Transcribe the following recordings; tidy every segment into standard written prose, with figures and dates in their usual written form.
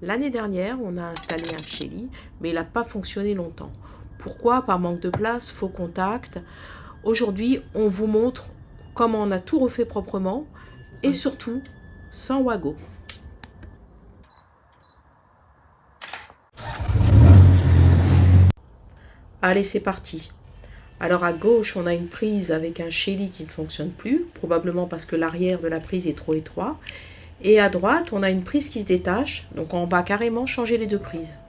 L'année dernière, on a installé un Shelly, mais il n'a pas fonctionné longtemps. Pourquoi? Par manque de place, faux contact. Aujourd'hui, on vous montre comment on a tout refait proprement et surtout sans Wago. Allez, c'est parti. Alors à gauche, on a une prise avec un Shelly qui ne fonctionne plus, probablement parce que l'arrière de la prise est trop étroit. Et à droite, on a une prise qui se détache, donc on va carrément changer les deux prises.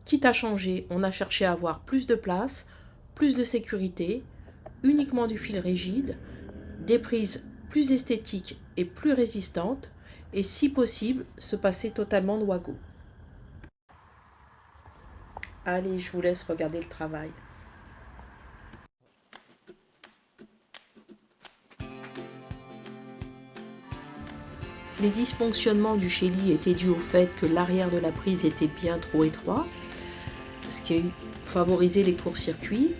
Quitte à changer, on a cherché à avoir plus de place, plus de sécurité, uniquement du fil rigide, des prises plus esthétiques et plus résistantes, et si possible, se passer totalement de Wago. Allez, je vous laisse regarder le travail. Les dysfonctionnements du Shelly étaient dus au fait que l'arrière de la prise était bien trop étroit, ce qui favorisait les courts-circuits,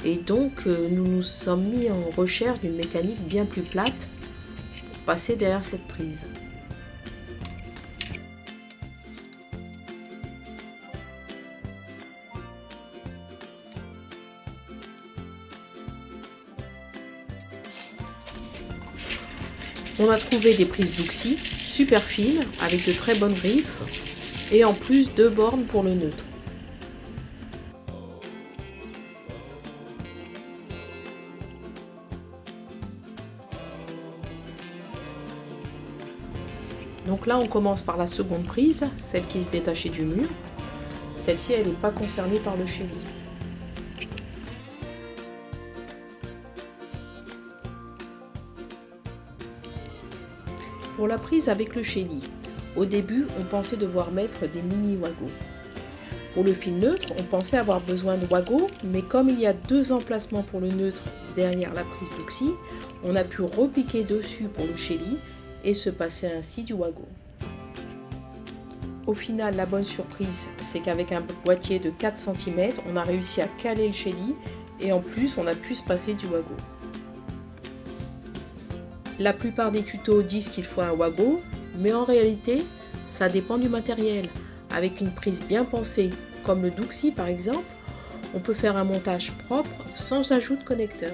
et donc nous nous sommes mis en recherche d'une mécanique bien plus plate pour passer derrière cette prise. On a trouvé des prises Duxi super fines avec de très bonnes griffes et en plus 2 bornes pour le neutre. Donc là on commence par la seconde prise, celle qui se détachait du mur. Celle-ci elle n'est pas concernée par le Shelly. Pour la prise avec le Shelly, au début, on pensait devoir mettre des mini Wago. Pour le fil neutre, on pensait avoir besoin de Wago, mais comme il y a 2 emplacements pour le neutre derrière la prise Duxi, on a pu repiquer dessus pour le Shelly et se passer ainsi du Wago. Au final, la bonne surprise, c'est qu'avec un boîtier de 4 cm, on a réussi à caler le Shelly et en plus, on a pu se passer du Wago. La plupart des tutos disent qu'il faut un Wago, mais en réalité, ça dépend du matériel. Avec une prise bien pensée, comme le Duxi par exemple, on peut faire un montage propre sans ajout de connecteur.